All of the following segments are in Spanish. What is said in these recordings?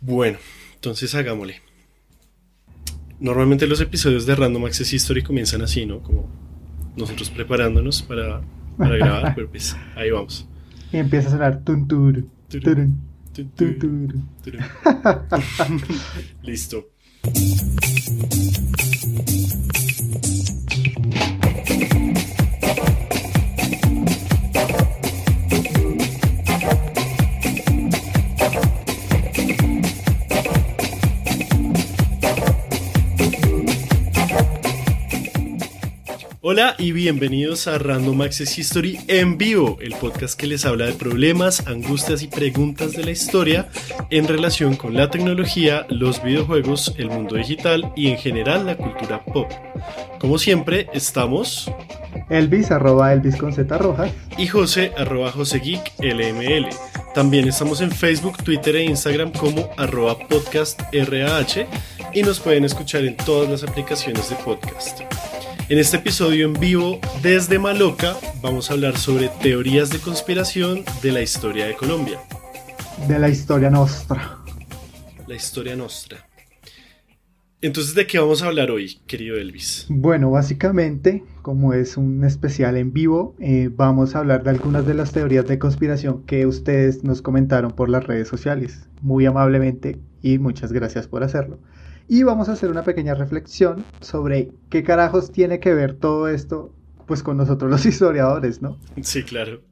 Bueno, entonces hagámosle. Normalmente los episodios de Random Access History comienzan así, ¿no? Como nosotros preparándonos para grabar, pero pues ahí vamos. Y empieza a sonar tuntur, Turun, turun, tun, tun, tuntur. turun. Listo. Hola y bienvenidos a Random Access History en vivo, el podcast que les habla de problemas, angustias y preguntas de la historia en relación con la tecnología, los videojuegos, el mundo digital y en general la cultura pop. Como siempre, estamos Elvis, arroba Elvis con Z rojas. y José, arroba JoseGeekLML. También estamos en Facebook, Twitter e Instagram como arroba podcastrah y nos pueden escuchar en todas las aplicaciones de podcast. En este episodio en vivo desde Maloca vamos a hablar sobre teorías de conspiración de la historia de Colombia. De la historia nostra. La historia nostra. Entonces, ¿de qué vamos a hablar hoy, querido Elvis? Bueno, básicamente, como es un especial en vivo, vamos a hablar de algunas de las teorías de conspiración que ustedes nos comentaron por las redes sociales, muy amablemente, y muchas gracias por hacerlo. Y vamos a hacer una pequeña reflexión sobre qué carajos tiene que ver todo esto, pues con nosotros los historiadores, ¿no? Sí, claro.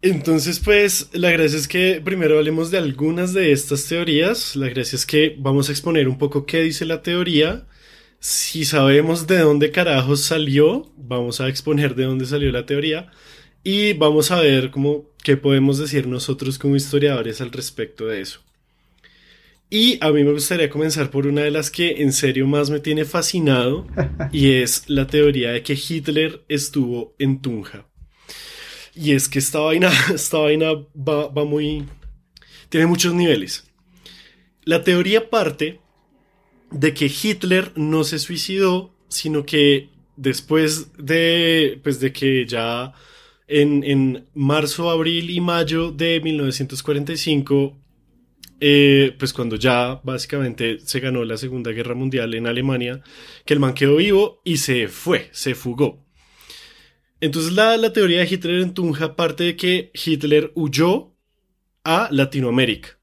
Entonces, pues, la gracia es que primero hablemos de algunas de estas teorías. La gracia es que vamos a exponer un poco qué dice la teoría. Si sabemos de dónde carajos salió, vamos a exponer de dónde salió la teoría. Y vamos a ver cómo, qué podemos decir nosotros como historiadores al respecto de eso. Y a mí me gustaría comenzar por una de las que en serio más me tiene fascinado, y es la teoría de que Hitler estuvo en Tunja. Y es que esta vaina va muy... tiene muchos niveles. La teoría parte de que Hitler no se suicidó, sino que después de, pues de que ya en marzo, abril y mayo de 1945, pues cuando ya básicamente se ganó la Segunda Guerra Mundial en Alemania, que el man quedó vivo y se fue, se fugó. Entonces la teoría de Hitler en Tunja parte de que Hitler huyó a Latinoamérica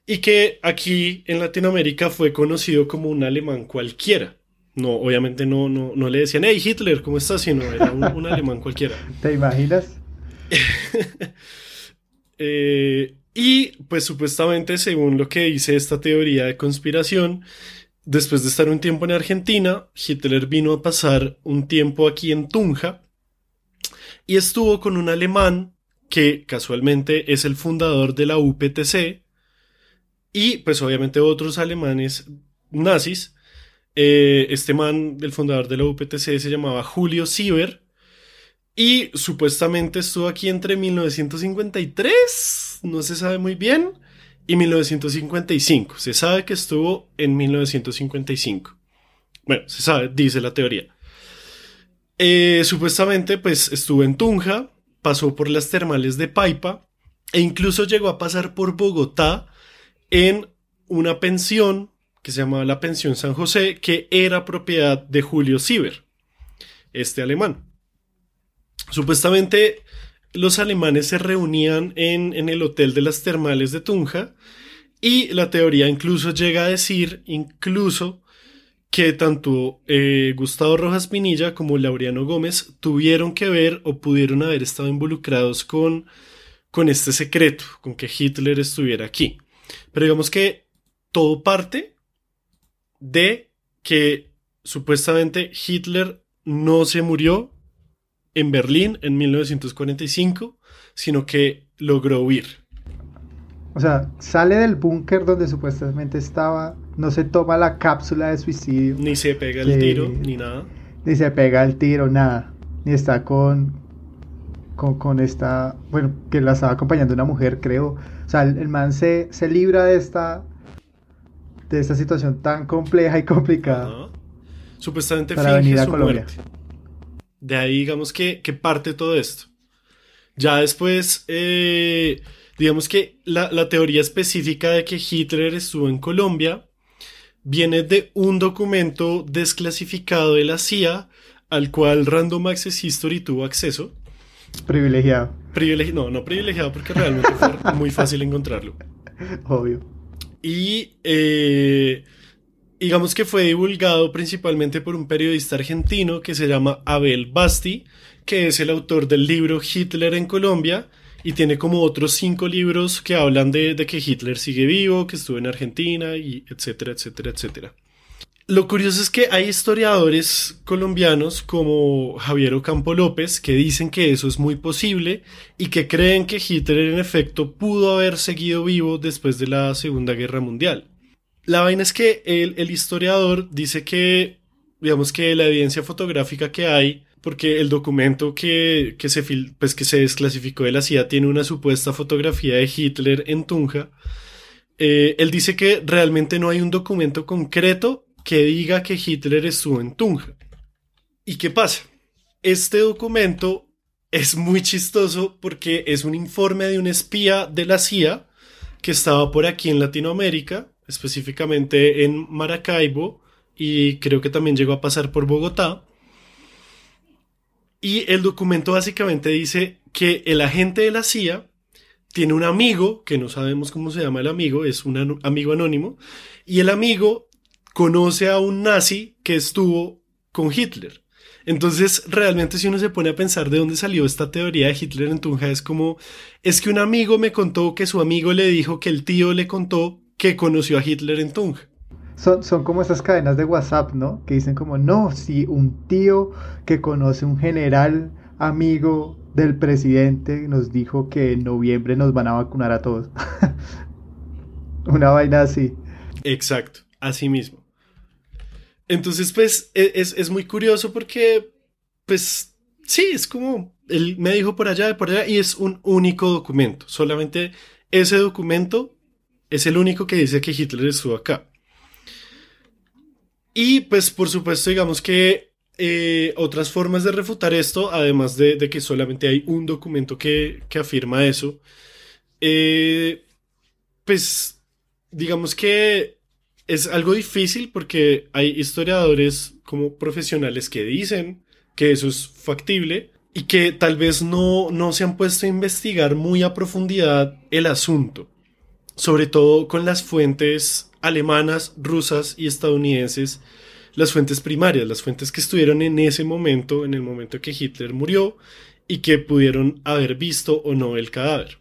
y que aquí en Latinoamérica fue conocido como un alemán cualquiera. No, obviamente no le decían, hey Hitler, ¿cómo estás? Sino era un alemán cualquiera. ¿Te imaginas? Y pues supuestamente, según lo que dice esta teoría de conspiración, después de estar un tiempo en Argentina, Hitler vino a pasar un tiempo aquí en Tunja y estuvo con un alemán que casualmente es el fundador de la UPTC y pues obviamente otros alemanes nazis. Este man, el fundador de la UPTC, se llamaba Julio Sieber y supuestamente estuvo aquí entre 1953, no se sabe muy bien, y 1955. Se sabe que estuvo en 1955. Bueno, se sabe, dice la teoría. Supuestamente, pues estuvo en Tunja, pasó por las termales de Paipa e incluso llegó a pasar por Bogotá en una pensión que se llamaba la Pensión San José, que era propiedad de Julio Sieber, este alemán. Supuestamente los alemanes se reunían en el hotel de las termales de Tunja y la teoría incluso llega a decir incluso que tanto Gustavo Rojas Pinilla como Laureano Gómez tuvieron que ver o pudieron haber estado involucrados con este secreto, con que Hitler estuviera aquí. Pero digamos que todo parte de que supuestamente Hitler no se murió en Berlín en 1945, sino que logró huir. O sea, sale del búnker donde supuestamente estaba, no se toma la cápsula de suicidio, Ni se pega el tiro, que ni nada. ni se pega el tiro, nada, ni está con esta, bueno, que la estaba acompañando una mujer, creo. O sea, el man se libra de esta situación tan compleja y complicada Ajá. Supuestamente para finge venir a su Colombia. muerte. De ahí digamos que parte todo esto. Ya después, Digamos que la teoría específica de que Hitler estuvo en Colombia viene de un documento desclasificado de la CIA al cual Random Access History tuvo acceso. Privilegiado. No privilegiado porque realmente fue muy fácil encontrarlo. Obvio. Y digamos que fue divulgado principalmente por un periodista argentino que se llama Abel Basti, que es el autor del libro Hitler en Colombia, y tiene como otros 5 libros que hablan de que Hitler sigue vivo, que estuvo en Argentina, y etcétera, etcétera, etcétera. Lo curioso es que hay historiadores colombianos como Javier Ocampo López que dicen que eso es muy posible y que creen que Hitler en efecto pudo haber seguido vivo después de la Segunda Guerra Mundial. La vaina es que el historiador dice que, digamos que la evidencia fotográfica que hay, porque el documento que se desclasificó de la CIA tiene una supuesta fotografía de Hitler en Tunja, él dice que realmente no hay un documento concreto que diga que Hitler estuvo en Tunja. ¿Y qué pasa? Este documento es muy chistoso porque es un informe de un espía de la CIA que estaba por aquí en Latinoamérica, específicamente en Maracaibo, y creo que también llegó a pasar por Bogotá. Y el documento básicamente dice que el agente de la CIA tiene un amigo, que no sabemos cómo se llama el amigo, es un amigo anónimo, y el amigo conoce a un nazi que estuvo con Hitler. Entonces, realmente si uno se pone a pensar de dónde salió esta teoría de Hitler en Tunja, es que un amigo me contó que su amigo le dijo que el tío le contó que conoció a Hitler en Tunja. Son como esas cadenas de WhatsApp, ¿no? Que dicen como, no, si un tío que conoce un general amigo del presidente nos dijo que en noviembre nos van a vacunar a todos. Una vaina así. Exacto, así mismo. Entonces, pues, es muy curioso porque, pues, sí, es como, él me dijo por allá, y es un único documento. Solamente ese documento es el único que dice que Hitler estuvo acá. Y, pues, por supuesto, digamos que otras formas de refutar esto, además de que solamente hay un documento que afirma eso, eh, pues, digamos que es algo difícil porque hay historiadores como profesionales que dicen que eso es factible y que tal vez no se han puesto a investigar muy a profundidad el asunto, sobre todo con las fuentes alemanas, rusas y estadounidenses, las fuentes primarias, las fuentes que estuvieron en ese momento, en el momento que Hitler murió y que pudieron haber visto o no el cadáver.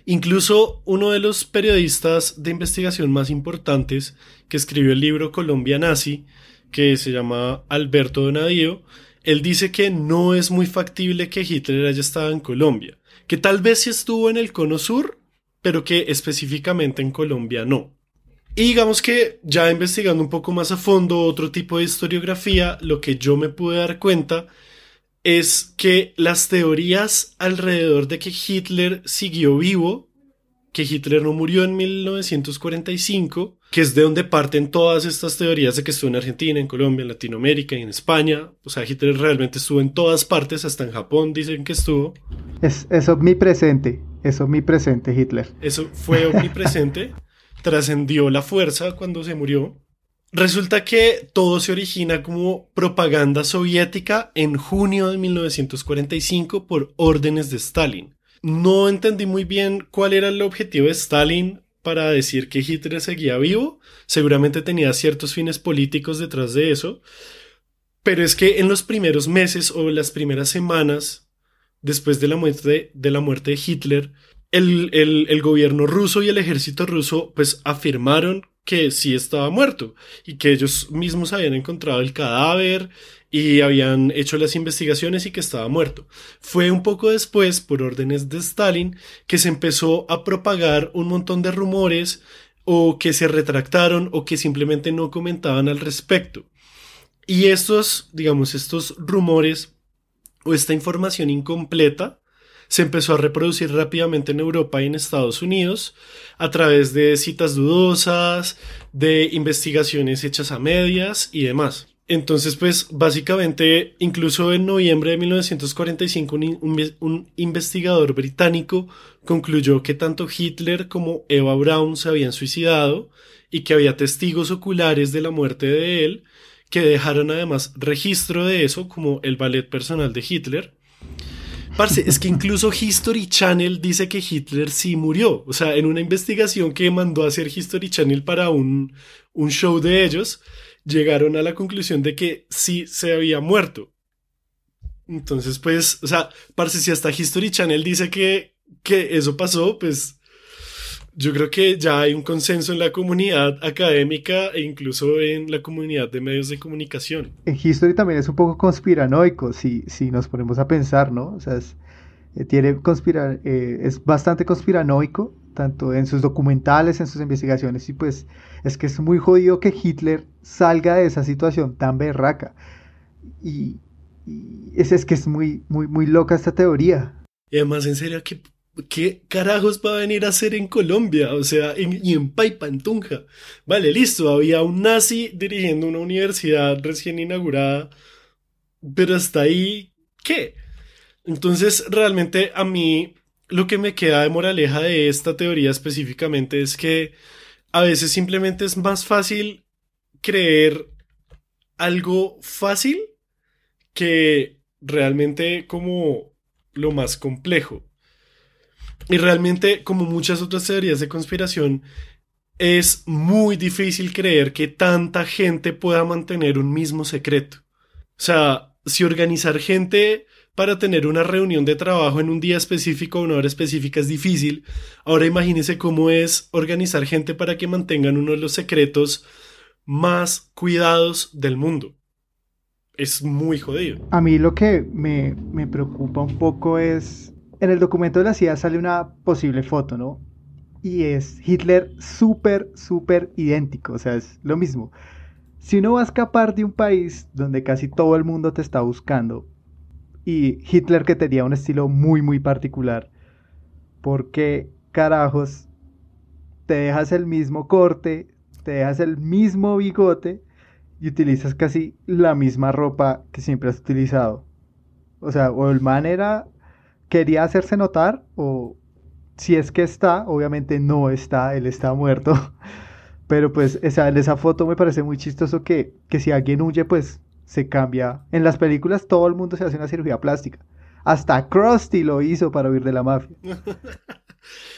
Incluso uno de los periodistas de investigación más importantes que escribió el libro Colombia Nazi, que se llama Alberto Donadío, él dice que no es muy factible que Hitler haya estado en Colombia, que tal vez sí estuvo en el Cono Sur, pero que específicamente en Colombia no. Y digamos que ya investigando un poco más a fondo otro tipo de historiografía, lo que yo me pude dar cuenta es que las teorías alrededor de que Hitler siguió vivo, que Hitler no murió en 1945, que es de donde parten todas estas teorías de que estuvo en Argentina, en Colombia, en Latinoamérica y en España. O sea, Hitler realmente estuvo en todas partes, hasta en Japón dicen que estuvo. Es omnipresente, Hitler. Eso fue omnipresente, trascendió la fuerza cuando se murió. Resulta que todo se origina como propaganda soviética en junio de 1945 por órdenes de Stalin. No entendí muy bien cuál era el objetivo de Stalin para decir que Hitler seguía vivo. Seguramente tenía ciertos fines políticos detrás de eso. Pero es que en los primeros meses o las primeras semanas después de la muerte de Hitler, el gobierno ruso y el ejército ruso pues afirmaron que sí estaba muerto y que ellos mismos habían encontrado el cadáver y habían hecho las investigaciones y que estaba muerto. Fue un poco después, por órdenes de Stalin, que se empezó a propagar un montón de rumores o que se retractaron o que simplemente no comentaban al respecto. Y estos rumores o esta información incompleta se empezó a reproducir rápidamente en Europa y en Estados Unidos a través de citas dudosas, de investigaciones hechas a medias y demás. Entonces, pues básicamente, incluso en noviembre de 1945, un investigador británico concluyó que tanto Hitler como Eva Braun se habían suicidado y que había testigos oculares de la muerte de él, que dejaron además registro de eso, como el ballet personal de Hitler. Parce, es que incluso History Channel dice que Hitler sí murió. O sea, en una investigación que mandó a hacer History Channel para un show de ellos, llegaron a la conclusión de que sí se había muerto. Entonces, pues, o sea, parce, si hasta History Channel dice que eso pasó, pues yo creo que ya hay un consenso en la comunidad académica e incluso en la comunidad de medios de comunicación. En History también es un poco conspiranoico, si nos ponemos a pensar, ¿no? O sea, es bastante conspiranoico, tanto en sus documentales, en sus investigaciones, y pues es que es muy jodido que Hitler salga de esa situación tan berraca. Y, es que es muy, muy, muy loca esta teoría. Y además, en serio, ¿qué carajos va a venir a hacer en Colombia? O sea, y en Paipa, en Tunja. Vale, listo, había un nazi dirigiendo una universidad recién inaugurada, pero hasta ahí, ¿qué? Entonces, realmente a mí lo que me queda de moraleja de esta teoría específicamente es que a veces simplemente es más fácil creer algo fácil que realmente como lo más complejo. Y realmente, como muchas otras teorías de conspiración, es muy difícil creer que tanta gente pueda mantener un mismo secreto. O sea, si organizar gente para tener una reunión de trabajo en un día específico o una hora específica es difícil, ahora imagínese cómo es organizar gente para que mantengan uno de los secretos más cuidados del mundo. Es muy jodido. A mí lo que me preocupa un poco es, en el documento de la CIA sale una posible foto, ¿no? Y es Hitler súper, súper idéntico, o sea, es lo mismo. Si uno va a escapar de un país donde casi todo el mundo te está buscando, y Hitler que tenía un estilo muy, muy particular, ¿por qué carajos te dejas el mismo corte, te dejas el mismo bigote y utilizas casi la misma ropa que siempre has utilizado? O sea, o el man quería hacerse notar, o si es que está, obviamente no está, él está muerto. Pero pues en esa foto me parece muy chistoso que si alguien huye, pues se cambia. En las películas todo el mundo se hace una cirugía plástica. Hasta Krusty lo hizo para huir de la mafia.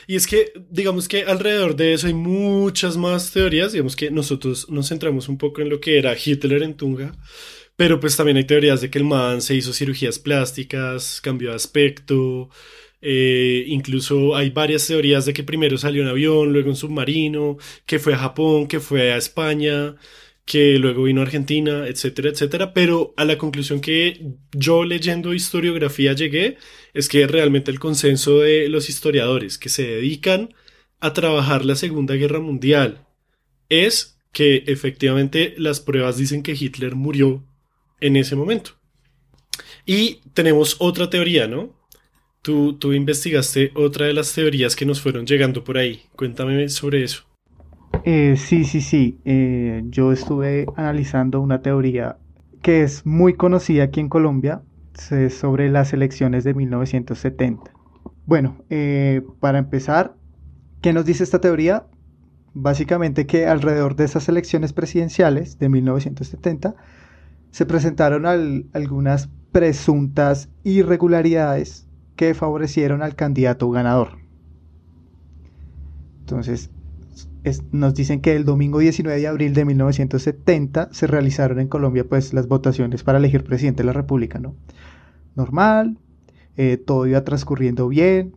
Y es que, digamos que alrededor de eso hay muchas más teorías. Digamos que nosotros nos centramos un poco en lo que era Hitler en Tunja. Pero pues también hay teorías de que el man se hizo cirugías plásticas, cambió de aspecto. Incluso hay varias teorías de que primero salió en avión, luego en submarino, que fue a Japón, que fue a España, que luego vino a Argentina, etcétera, etcétera. Pero a la conclusión que yo leyendo historiografía llegué es que realmente el consenso de los historiadores que se dedican a trabajar la Segunda Guerra Mundial es que efectivamente las pruebas dicen que Hitler murió en ese momento. Y tenemos otra teoría, ¿no? Tú investigaste otra de las teorías que nos fueron llegando por ahí. Cuéntame sobre eso. Sí, sí, sí. Yo estuve analizando una teoría que es muy conocida aquí en Colombia sobre las elecciones de 1970. Bueno, para empezar, ¿qué nos dice esta teoría? Básicamente que alrededor de esas elecciones presidenciales de 1970 se presentaron algunas presuntas irregularidades que favorecieron al candidato ganador. Entonces, nos dicen que el domingo 19 de abril de 1970 se realizaron en Colombia pues las votaciones para elegir presidente de la República, ¿no? Normal, todo iba transcurriendo bien,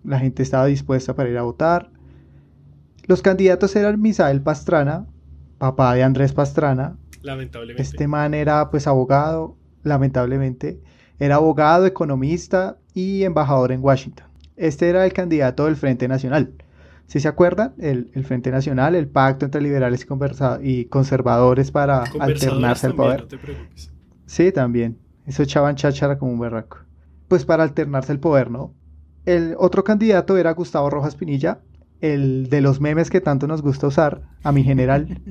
la gente estaba dispuesta para ir a votar. Los candidatos eran Misael Pastrana, papá de Andrés Pastrana. Lamentablemente. Este man era pues abogado, lamentablemente. Era abogado, economista y embajador en Washington. Este era el candidato del Frente Nacional. ¿Sí se acuerdan? El Frente Nacional, el pacto entre liberales y conservadores para alternarse al poder. No te preocupes. Sí, también. Eso echaban cháchara como un berraco. Pues para alternarse el poder, ¿no? El otro candidato era Gustavo Rojas Pinilla, el de los memes que tanto nos gusta usar, a mi general,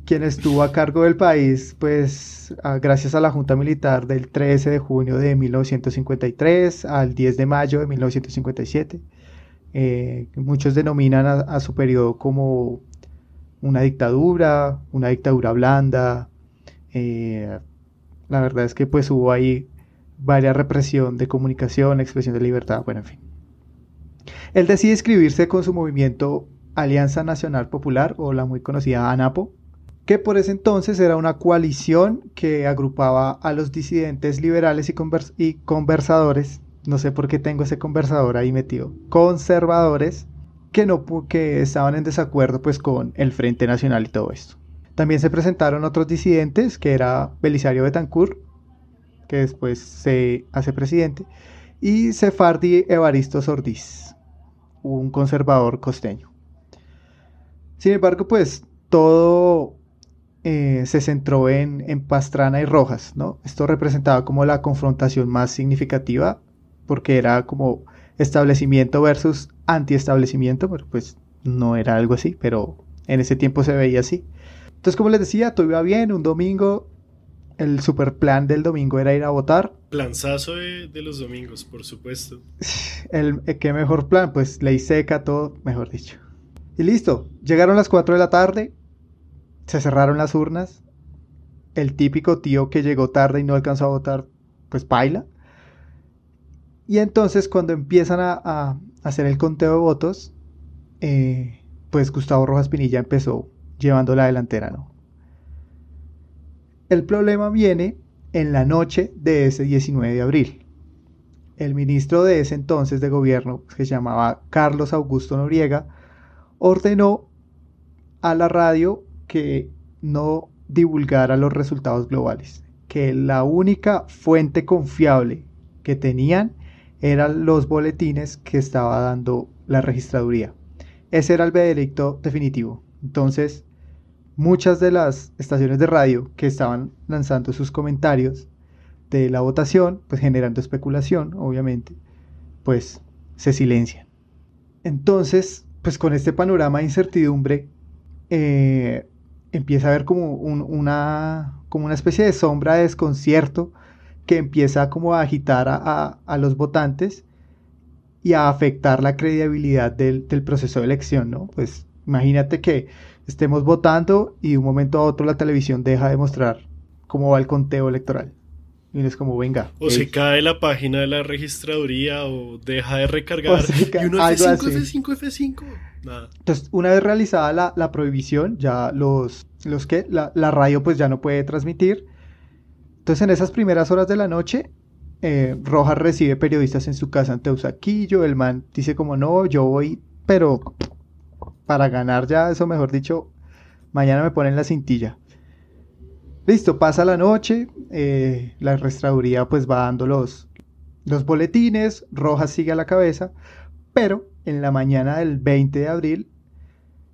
quien estuvo a cargo del país, pues gracias a la Junta Militar del 13 de junio de 1953 al 10 de mayo de 1957. Muchos denominan a su periodo como una dictadura blanda. La verdad es que pues hubo ahí varias represión de comunicación, expresión de libertad, bueno, en fin. Él decide inscribirse con su movimiento Alianza Nacional Popular, o la muy conocida ANAPO, que por ese entonces era una coalición que agrupaba a los disidentes liberales y conversadores, no sé por qué tengo ese conversador ahí metido, conservadores, que estaban en desacuerdo pues con el Frente Nacional y todo esto. También se presentaron otros disidentes, que era Belisario Betancur, que después se hace presidente, y Sefardí Evaristo Sordís, un conservador costeño. Sin embargo, pues todo se centró en Pastrana y Rojas, ¿no? Esto representaba como la confrontación más significativa, porque era como establecimiento versus antiestablecimiento, pero pues no era algo así, pero en ese tiempo se veía así. Entonces, como les decía, todo iba bien, un domingo, el super plan del domingo era ir a votar. Planzazo de los domingos, por supuesto. ¿Qué mejor plan? Pues ley seca, todo, mejor dicho. Y listo, llegaron las 4 de la tarde, se cerraron las urnas, el típico tío que llegó tarde y no alcanzó a votar, pues paila. Y entonces cuando empiezan a hacer el conteo de votos, pues Gustavo Rojas Pinilla empezó llevando la delantera, ¿no? El problema viene en la noche de ese 19 de abril. El ministro de ese entonces de gobierno, que se llamaba Carlos Augusto Noriega, ordenó a la radio que no divulgara los resultados globales, que la única fuente confiable que tenían eran los boletines que estaba dando la registraduría. Ese era el veredicto definitivo. Entonces, muchas de las estaciones de radio que estaban lanzando sus comentarios de la votación, pues generando especulación, obviamente, pues se silencian. Entonces, pues con este panorama de incertidumbre, empieza a haber como una especie de sombra de desconcierto que empieza como a agitar a los votantes y a afectar la credibilidad del proceso de elección, ¿no? Pues imagínate que estemos votando y de un momento a otro la televisión deja de mostrar cómo va el conteo electoral. Y es como, venga. O se cae la página de la registraduría o deja de recargar. Y uno F5, F5, F5. Nada. Entonces, una vez realizada la prohibición, ya la radio pues ya no puede transmitir. Entonces, en esas primeras horas de la noche, Rojas recibe periodistas en su casa en Teusaquillo. El man dice como, no, yo voy, pero para ganar ya, eso mejor dicho, mañana me ponen la cintilla. Listo, pasa la noche, la registraduría pues va dando los boletines, Rojas sigue a la cabeza, pero en la mañana del 20 de abril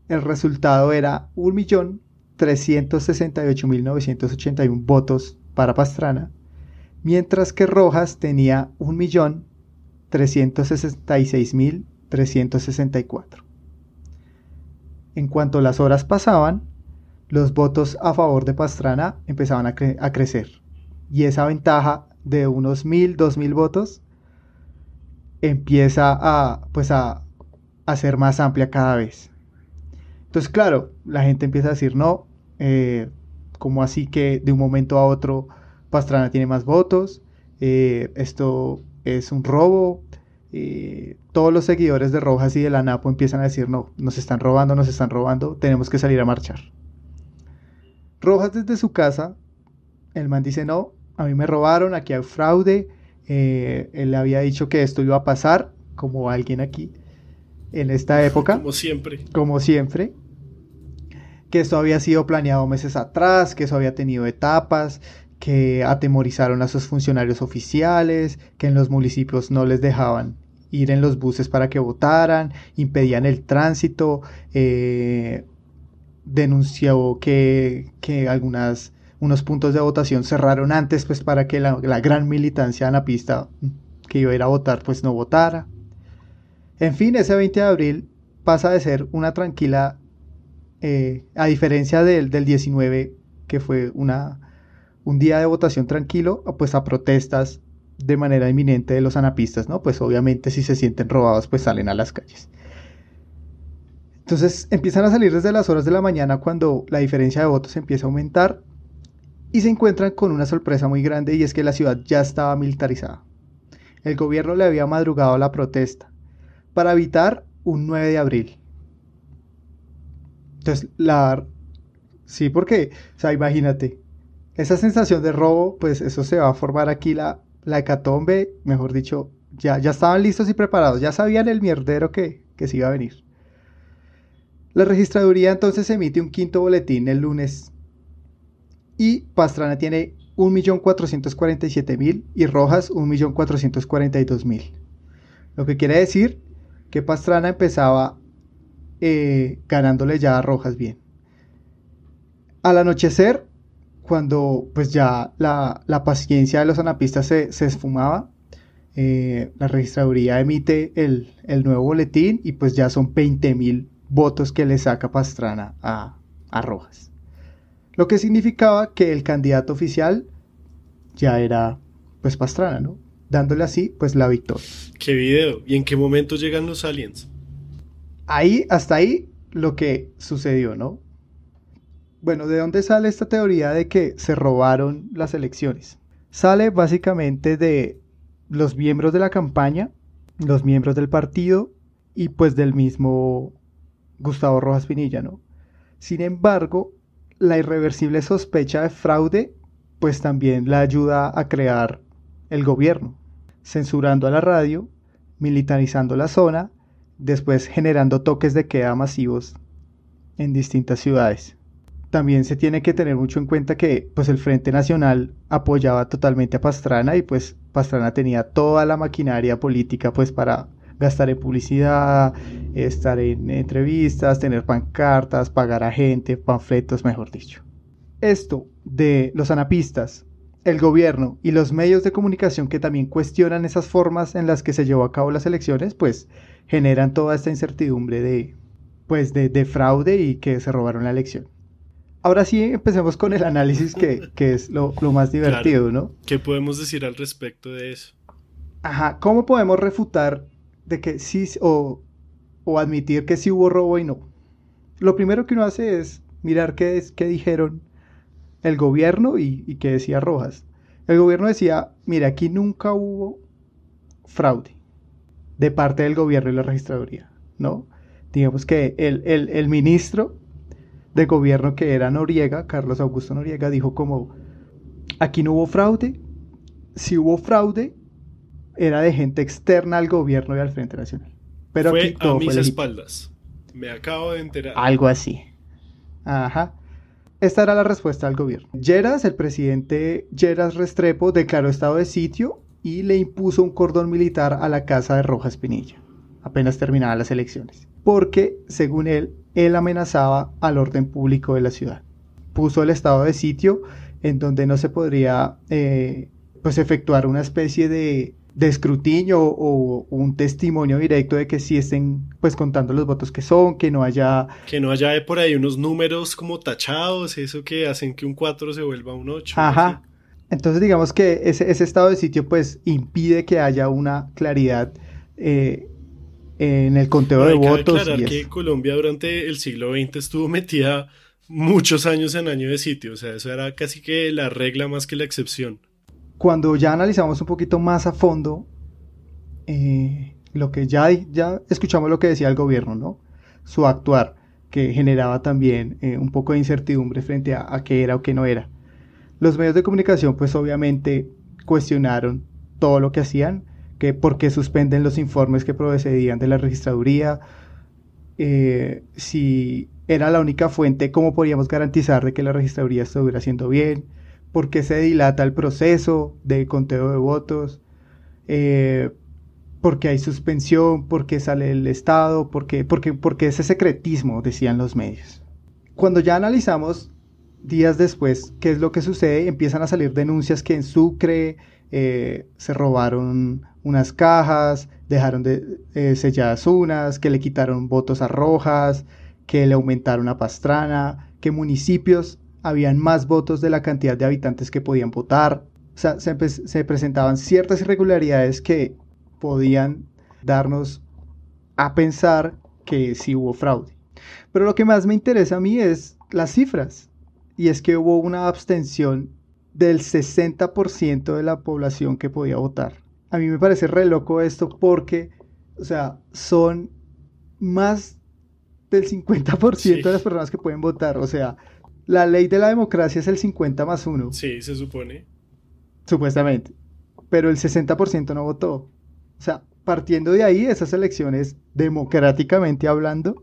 el resultado era 1.368.981 votos para Pastrana, mientras que Rojas tenía 1.366.364. En cuanto las horas pasaban, los votos a favor de Pastrana empezaban a crecer. Y esa ventaja de unos 2.000 votos empieza a ser más amplia cada vez. Entonces, claro, la gente empieza a decir, no, ¿cómo así que de un momento a otro Pastrana tiene más votos? Esto es un robo. Todos los seguidores de Rojas y de la ANAPO empiezan a decir, no, nos están robando, tenemos que salir a marchar. Rojas desde su casa, el man dice, no, a mí me robaron, aquí hay fraude, él le había dicho que esto iba a pasar, como alguien aquí, en esta época. Como siempre. Que esto había sido planeado meses atrás, que eso había tenido etapas, que atemorizaron a sus funcionarios oficiales, que en los municipios no les dejaban ir en los buses para que votaran, impedían el tránsito, denunció que unos puntos de votación cerraron antes pues para que la gran militancia anapista que iba a ir a votar pues no votara. En fin, ese 20 de abril pasa de ser una tranquila a diferencia del 19, que fue un día de votación tranquilo, pues a protestas de manera inminente de los anapistas, ¿no? Pues obviamente si se sienten robados, pues salen a las calles. Entonces empiezan a salir desde las horas de la mañana cuando la diferencia de votos empieza a aumentar y se encuentran con una sorpresa muy grande, y es que la ciudad ya estaba militarizada. El gobierno le había madrugado a la protesta para evitar un 9 de abril. Entonces, sí, porque, o sea, imagínate, esa sensación de robo, pues eso se va a formar aquí la hecatombe, mejor dicho, ya estaban listos y preparados, ya sabían el mierdero que se iba a venir. La registraduría entonces emite un quinto boletín el lunes y Pastrana tiene 1.447.000 y Rojas 1.442.000. Lo que quiere decir que Pastrana empezaba ganándole ya a Rojas bien. Al anochecer, cuando pues ya la paciencia de los anapistas se esfumaba, la registraduría emite el nuevo boletín y pues ya son 20.000 votos que le saca Pastrana a Rojas. Lo que significaba que el candidato oficial ya era pues Pastrana, ¿no? Dándole así pues la victoria. ¿Qué video? ¿Y en qué momento llegan los aliens? Hasta ahí lo que sucedió, ¿no? Bueno, ¿de dónde sale esta teoría de que se robaron las elecciones? Sale básicamente de los miembros de la campaña, los miembros del partido y pues del mismo Gustavo Rojas Pinilla, ¿no? Sin embargo, la irreversible sospecha de fraude pues también la ayuda a crear el gobierno, censurando a la radio, militarizando la zona, después generando toques de queda masivos en distintas ciudades. También se tiene que tener mucho en cuenta que pues el Frente Nacional apoyaba totalmente a Pastrana y pues Pastrana tenía toda la maquinaria política pues para gastar en publicidad, estar en entrevistas, tener pancartas, pagar a gente, panfletos, mejor dicho. Esto de los anapistas, el gobierno y los medios de comunicación que también cuestionan esas formas en las que se llevó a cabo las elecciones, pues generan toda esta incertidumbre de fraude y que se robaron la elección. Ahora sí, empecemos con el análisis que es lo más divertido, claro. ¿no? ¿Qué podemos decir al respecto de eso? Ajá, ¿cómo podemos refutar de que sí o admitir que sí hubo robo y no? Lo primero que uno hace es mirar qué dijeron el gobierno y qué decía Rojas. El gobierno decía, mira, aquí nunca hubo fraude de parte del gobierno y la registraduría, ¿no? Digamos que el ministro de gobierno, que era Noriega, Carlos Augusto Noriega, dijo como, aquí no hubo fraude, si hubo fraude, era de gente externa al gobierno y al Frente Nacional. Pero fue aquí todo a mis fue espaldas. Me acabo de enterar. Algo así. Ajá. Esta era la respuesta del gobierno. Lleras, el presidente Lleras Restrepo, declaró estado de sitio y le impuso un cordón militar a la casa de Rojas Pinilla, apenas terminadas las elecciones, porque, según él amenazaba al orden público de la ciudad. Puso el estado de sitio en donde no se podría pues efectuar una especie de escrutinio o un testimonio directo de que sí estén pues contando los votos que son, que no haya por ahí unos números como tachados, eso que hacen que un 4 se vuelva un 8. Ajá. Entonces digamos que ese estado de sitio pues impide que haya una claridad en el conteo de votos. Cabe aclarar que Colombia durante el siglo XX estuvo metida muchos años en año de sitio, o sea, eso era casi que la regla más que la excepción. Cuando ya analizamos un poquito más a fondo, lo que ya escuchamos lo que decía el gobierno, ¿no? Su actuar, que generaba también un poco de incertidumbre frente a qué era o qué no era. Los medios de comunicación, pues obviamente cuestionaron todo lo que hacían, que por qué suspenden los informes que procedían de la registraduría, si era la única fuente, cómo podíamos garantizar de que la registraduría estuviera haciendo bien, por qué se dilata el proceso de conteo de votos, por qué hay suspensión, por qué sale el Estado, por qué ese secretismo, decían los medios. Cuando ya analizamos días después qué es lo que sucede, empiezan a salir denuncias que en Sucre se robaron unas cajas, dejaron selladas unas, que le quitaron votos a Rojas, que le aumentaron a Pastrana, que municipios habían más votos de la cantidad de habitantes que podían votar. O sea, se presentaban ciertas irregularidades que podían darnos a pensar que sí hubo fraude. Pero lo que más me interesa a mí es las cifras. Y es que hubo una abstención del 60% de la población que podía votar. A mí me parece re loco esto porque, o sea, son más del 50% de las personas que pueden votar. O sea, la ley de la democracia es el 50+1. Sí, se supone. Supuestamente. Pero el 60% no votó. O sea, partiendo de ahí, esas elecciones, democráticamente hablando,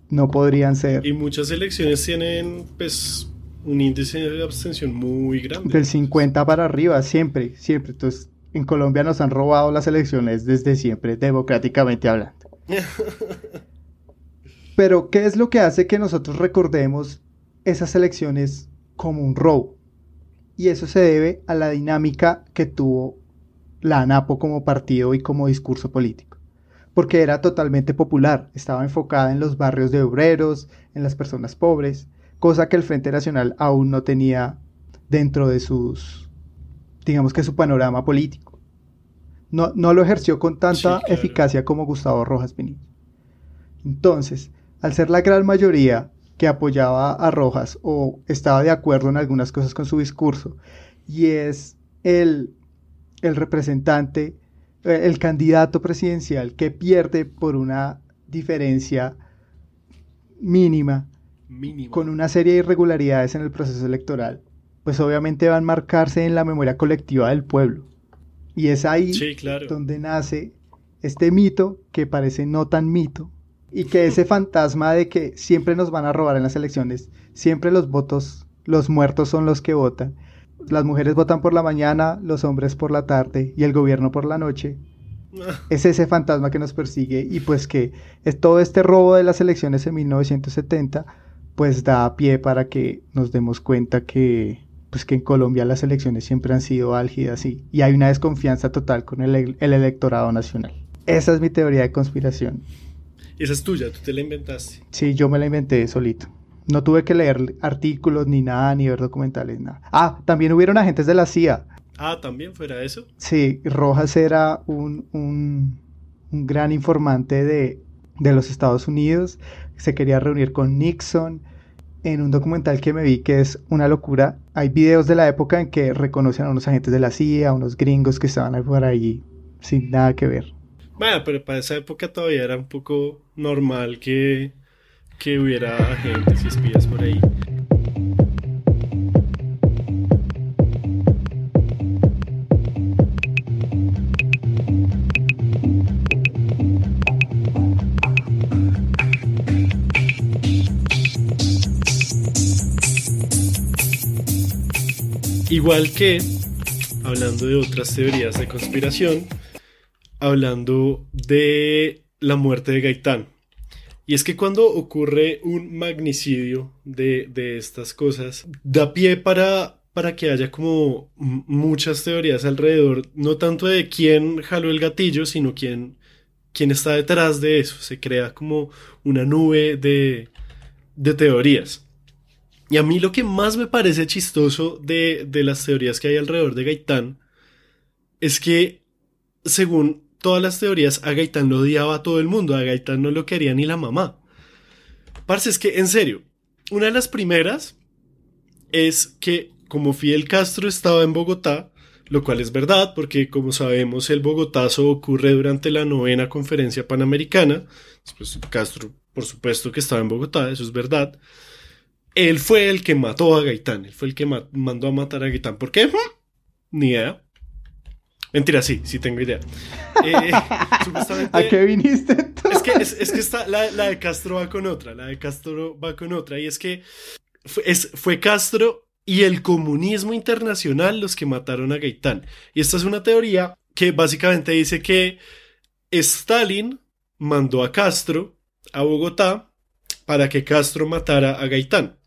no podrían ser Y muchas elecciones tienen, pues, un índice de abstención muy grande. del 50 para arriba, siempre, siempre. Entonces, en Colombia nos han robado las elecciones desde siempre, democráticamente hablando. Pero, ¿qué es lo que hace que nosotros recordemos esas elecciones como un robo? Y eso se debe a la dinámica que tuvo la ANAPO como partido y como discurso político. Porque era totalmente popular, estaba enfocada en los barrios de obreros, en las personas pobres, cosa que el Frente Nacional aún no tenía dentro de sus, digamos que su panorama político. No lo ejerció con tanta eficacia como Gustavo Rojas Pinilla. Entonces, al ser la gran mayoría que apoyaba a Rojas o estaba de acuerdo en algunas cosas con su discurso, y es el representante, el candidato presidencial que pierde por una diferencia mínima, con una serie de irregularidades en el proceso electoral, pues obviamente va a marcarse en la memoria colectiva del pueblo. Y es ahí donde nace este mito que parece no tan mito, y que ese fantasma de que siempre nos van a robar en las elecciones, siempre los votos, los muertos son los que votan, las mujeres votan por la mañana, los hombres por la tarde y el gobierno por la noche. Es ese fantasma que nos persigue, y pues que es todo este robo de las elecciones en 1970 pues da pie para que nos demos cuenta que pues que en Colombia las elecciones siempre han sido álgidas y hay una desconfianza total con el electorado nacional. Esa es mi teoría de conspiración. Esa es tuya, tú te la inventaste. Sí, yo me la inventé solito. No tuve que leer artículos ni nada, ni ver documentales, nada. Ah, también hubieron agentes de la CIA. Ah, ¿también fuera eso? Sí, Rojas era un gran informante de los Estados Unidos. Se quería reunir con Nixon. En un documental que me vi, que es una locura, hay videos de la época en que reconocen a unos agentes de la CIA, a unos gringos que estaban por ahí sin nada que ver. Bueno, pero para esa época todavía era un poco normal que hubiera agentes y espías por ahí. Igual que, hablando de otras teorías de conspiración, hablando de la muerte de Gaitán. Y es que cuando ocurre un magnicidio de estas cosas, da pie para que haya como muchas teorías alrededor, no tanto de quién jaló el gatillo, sino quién está detrás de eso. Se crea como una nube de teorías. Y a mí lo que más me parece chistoso de las teorías que hay alrededor de Gaitán es que, según todas las teorías, a Gaitán lo odiaba a todo el mundo, a Gaitán no lo quería ni la mamá. Parce, es que, en serio, una de las primeras es que, como Fidel Castro estaba en Bogotá, lo cual es verdad, porque como sabemos el Bogotazo ocurre durante la 9ª Conferencia Panamericana, después Castro, por supuesto que estaba en Bogotá, eso es verdad. Él fue el que mató a Gaitán, él fue el que mandó a matar a Gaitán. ¿Por qué? Ni idea. Mentira, sí tengo idea. Supuestamente, ¿a qué viniste tú? Es que está, la de Castro va con otra, y es que fue Castro y el comunismo internacional los que mataron a Gaitán. Y esta es una teoría que básicamente dice que Stalin mandó a Castro a Bogotá para que Castro matara a Gaitán.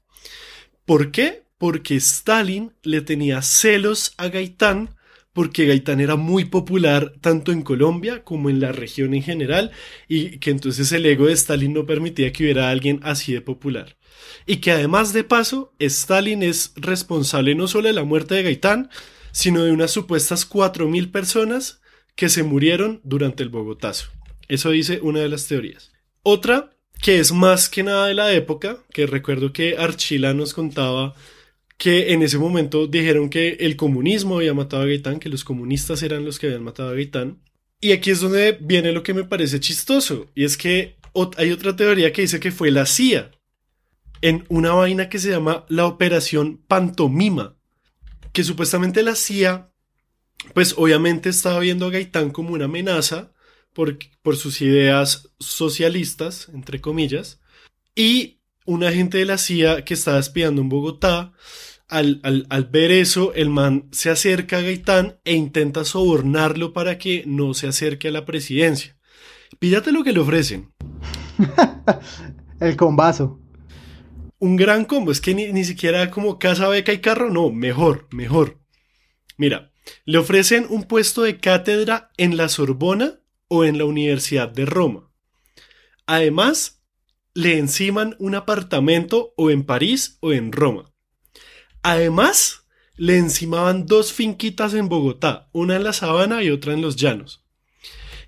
¿Por qué? Porque Stalin le tenía celos a Gaitán porque Gaitán era muy popular tanto en Colombia como en la región en general, y que entonces el ego de Stalin no permitía que hubiera alguien así de popular. Y que además de paso, Stalin es responsable no solo de la muerte de Gaitán, sino de unas supuestas 4.000 personas que se murieron durante el Bogotazo. Eso dice una de las teorías. Otra, que es más que nada de la época, que recuerdo que Archila nos contaba que en ese momento dijeron que el comunismo había matado a Gaitán, que los comunistas eran los que habían matado a Gaitán. Y aquí es donde viene lo que me parece chistoso, y es que hay otra teoría que dice que fue la CIA, en una vaina que se llama la Operación Pantomima, que supuestamente la CIA, pues obviamente estaba viendo a Gaitán como una amenaza por sus ideas socialistas, entre comillas, y un agente de la CIA que estaba espiando en Bogotá, al ver eso, el man se acerca a Gaitán e intenta sobornarlo para que no se acerque a la presidencia. Píllate lo que le ofrecen. El combazo. Un gran combo, es que ni siquiera como casa, beca y carro, no, mejor, mejor. Mira, le ofrecen un puesto de cátedra en la Sorbona o en la Universidad de Roma. Además, le enciman un apartamento o en París o en Roma. Además, le encimaban 2 finquitas en Bogotá, una en la Sabana y otra en los Llanos.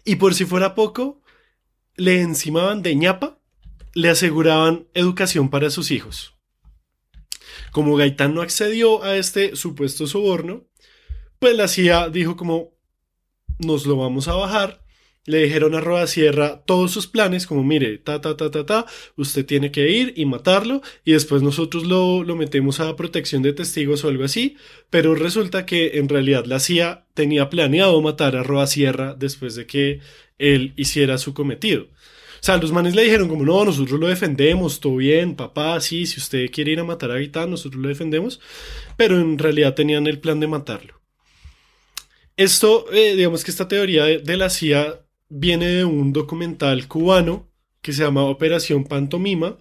Y por si fuera poco, le encimaban de ñapa, le aseguraban educación para sus hijos. Como Gaitán no accedió a este supuesto soborno, pues la CIA dijo como, nos lo vamos a bajar. Le dijeron a Rodasierra todos sus planes, como mire, usted tiene que ir y matarlo, y después nosotros lo metemos a protección de testigos o algo así, pero resulta que en realidad la CIA tenía planeado matar a Rodasierra después de que él hiciera su cometido. O sea, los manes le dijeron como, no, nosotros lo defendemos, todo bien, papá, sí, si usted quiere ir a matar a Gaitán, nosotros lo defendemos, pero en realidad tenían el plan de matarlo. Esto, digamos que esta teoría de la CIA viene de un documental cubano que se llama Operación Pantomima,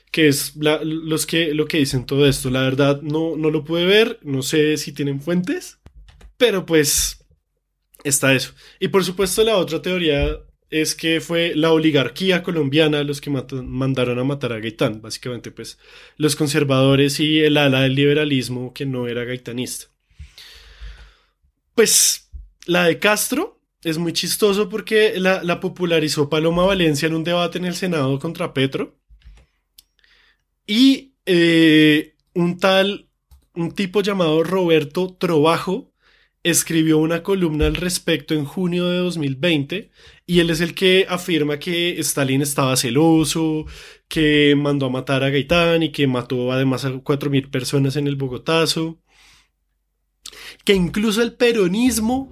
que es lo que dicen todo esto. La verdad no lo pude ver, no sé si tienen fuentes, pero pues está eso. Y por supuesto la otra teoría es que fue la oligarquía colombiana los que mandaron a matar a Gaitán, básicamente pues los conservadores y el ala del liberalismo que no era gaitanista. Pues la de Castro es muy chistoso porque la popularizó Paloma Valencia en un debate en el Senado contra Petro. Y un tipo llamado Roberto Trovajo escribió una columna al respecto en junio de 2020 y él es el que afirma que Stalin estaba celoso, que mandó a matar a Gaitán y que mató además a 4.000 personas en el Bogotazo, que incluso el peronismo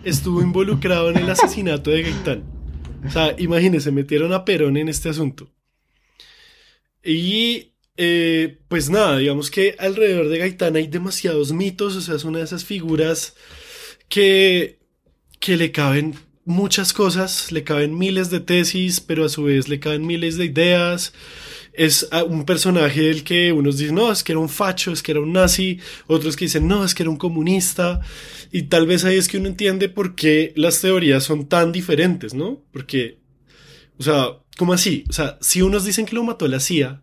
estuvo involucrado en el asesinato de Gaitán. O sea, imagínense, metieron a Perón en este asunto. Y pues nada, digamos que alrededor de Gaitán hay demasiados mitos, o sea, es una de esas figuras que le caben muchas cosas, le caben miles de tesis, pero a su vez le caben miles de ideas. Es un personaje del que unos dicen, no, es que era un facho, es que era un nazi, otros que dicen, no, es que era un comunista, y tal vez ahí es que uno entiende por qué las teorías son tan diferentes, ¿no? Porque, o sea, ¿cómo así? O sea, si unos dicen que lo mató la CIA,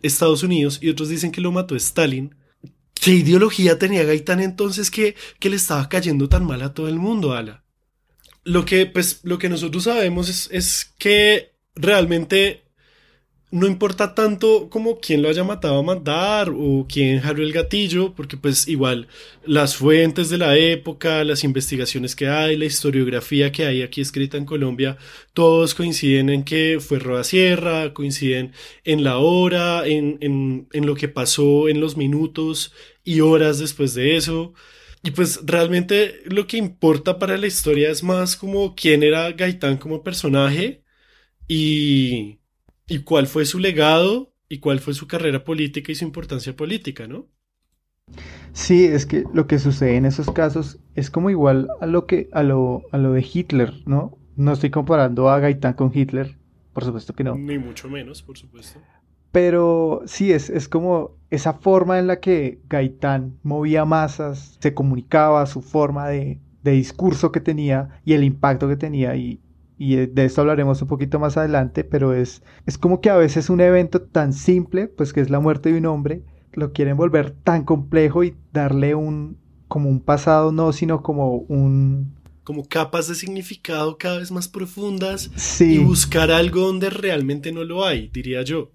Estados Unidos, y otros dicen que lo mató Stalin, ¿qué ideología tenía Gaitán entonces que le estaba cayendo tan mal a todo el mundo, Ala? Lo que nosotros sabemos es que realmente no importa tanto como quién lo haya matado a mandar o quién jaló el gatillo, porque pues igual las fuentes de la época, las investigaciones que hay, la historiografía que hay aquí escrita en Colombia, todos coinciden en que fue Rodasierra, coinciden en la hora, en lo que pasó en los minutos y horas después de eso. Y pues realmente lo que importa para la historia es más como quién era Gaitán como personaje y cuál fue su legado y cuál fue su carrera política y su importancia política, ¿no? Sí, es que lo que sucede en esos casos es como igual a lo de Hitler, ¿no? No estoy comparando a Gaitán con Hitler, por supuesto que no. Ni mucho menos, por supuesto. Pero sí, es como esa forma en la que Gaitán movía masas, se comunicaba, su forma de discurso que tenía y el impacto que tenía. Y de esto hablaremos un poquito más adelante, pero es como que a veces un evento tan simple, pues que es la muerte de un hombre, lo quieren volver tan complejo y darle como un pasado, no, sino como como capas de significado cada vez más profundas y Sí, buscar algo donde realmente no lo hay, diría yo.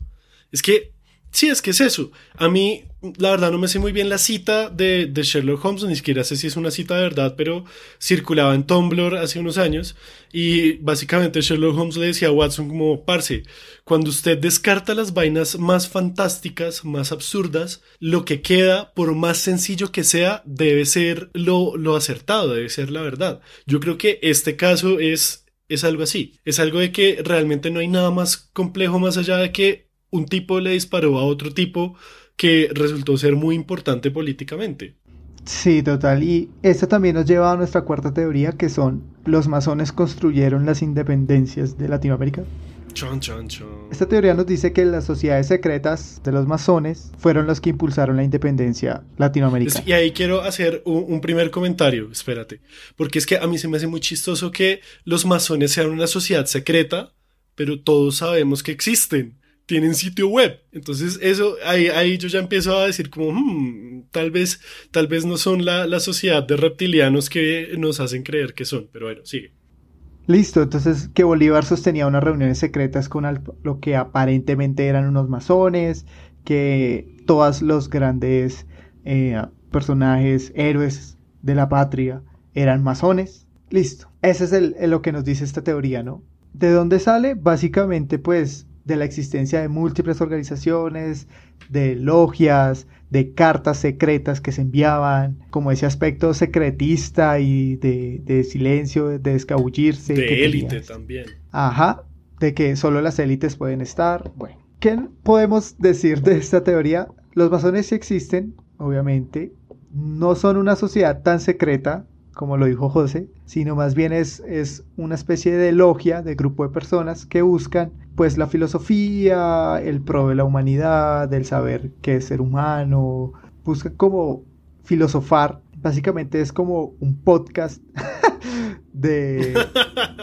Es que, sí, es que es eso. A mí, la verdad, no me sé muy bien la cita de Sherlock Holmes, ni siquiera sé si es una cita de verdad, pero circulaba en Tumblr hace unos años y básicamente Sherlock Holmes le decía a Watson como, parce, cuando usted descarta las vainas más fantásticas, más absurdas, lo que queda, por más sencillo que sea, debe ser lo acertado, debe ser la verdad. Yo creo que este caso es algo así. Es algo de que realmente no hay nada más complejo más allá de que un tipo le disparó a otro tipo que resultó ser muy importante políticamente. sí, total. Y esto también nos lleva a nuestra cuarta teoría, que son los masones construyeron las independencias de Latinoamérica. Chon, chon, chon. Esta teoría nos dice que las sociedades secretas de los masones fueron los que impulsaron la independencia latinoamericana. Y ahí quiero hacer un primer comentario, espérate, porque es que a mí se me hace muy chistoso que los masones sean una sociedad secreta, pero todos sabemos que existen, tienen sitio web. Entonces eso, ahí yo ya empiezo a decir como, tal vez no son la sociedad de reptilianos que nos hacen creer que son, pero bueno, sigue. Listo, entonces que Bolívar sostenía unas reuniones secretas con lo que aparentemente eran unos masones, que todos los grandes personajes, héroes de la patria eran masones. Listo, ese es lo que nos dice esta teoría, ¿no? ¿De dónde sale? Básicamente, pues, de la existencia de múltiples organizaciones, de logias, de cartas secretas que se enviaban, como ese aspecto secretista y de silencio, de escabullirse que De élite tenías. también. Ajá, de que solo las élites pueden estar. Bueno, ¿qué podemos decir de esta teoría? Los masones sí existen, obviamente. No son una sociedad tan secreta como lo dijo José, sino más bien es una especie de logia, de grupo de personas que buscan pues la filosofía, el pro de la humanidad, el saber qué es ser humano, buscan como filosofar, básicamente es como un podcast de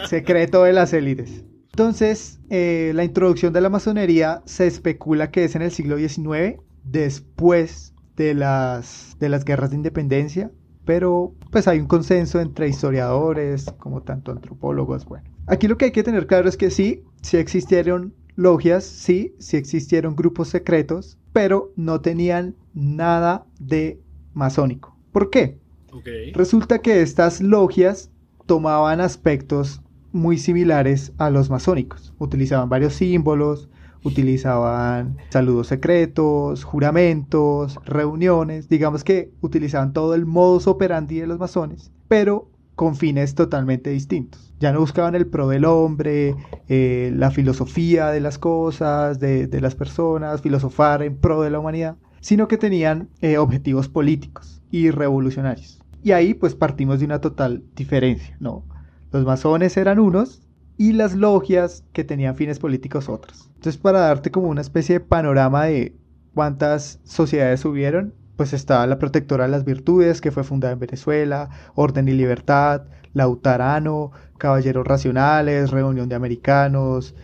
secreto de las élites. Entonces, la introducción de la masonería se especula que es en el siglo XIX, después de las guerras de independencia, pero pues hay un consenso entre historiadores, como tanto antropólogos, bueno. Aquí lo que hay que tener claro es que sí existieron logias, sí existieron grupos secretos, pero no tenían nada de masónico. ¿Por qué? Ok. Resulta que estas logias tomaban aspectos muy similares a los masónicos. Utilizaban varios símbolos, utilizaban saludos secretos, juramentos, reuniones. Digamos que utilizaban todo el modus operandi de los masones, pero con fines totalmente distintos. Ya no buscaban el pro del hombre, la filosofía de las cosas, de las personas, filosofar en pro de la humanidad, sino que tenían objetivos políticos y revolucionarios. Y ahí pues partimos de una total diferencia, ¿no? Los masones eran unos y las logias que tenían fines políticos otros. Entonces, para darte como una especie de panorama de cuántas sociedades hubieron, pues estaba la Protectora de las Virtudes, que fue fundada en Venezuela, Orden y Libertad, Lautarano, Caballeros Racionales, Reunión de Americanos,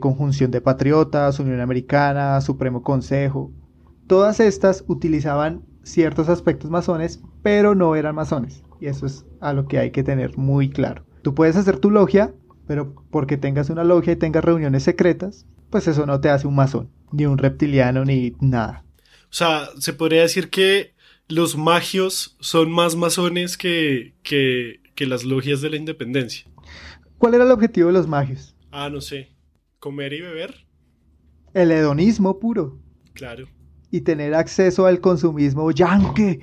Conjunción de Patriotas, Unión Americana, Supremo Consejo. Todas estas utilizaban ciertos aspectos masones, pero no eran masones. Y eso es a lo que hay que tener muy claro. Tú puedes hacer tu logia, pero porque tengas una logia y tengas reuniones secretas, pues eso no te hace un masón, ni un reptiliano, ni nada. O sea, se podría decir que los magios son más masones que las logias de la independencia. ¿Cuál era el objetivo de los magios? Ah, no sé. ¿Comer y beber? El hedonismo puro Claro. y tener acceso al consumismo yanque,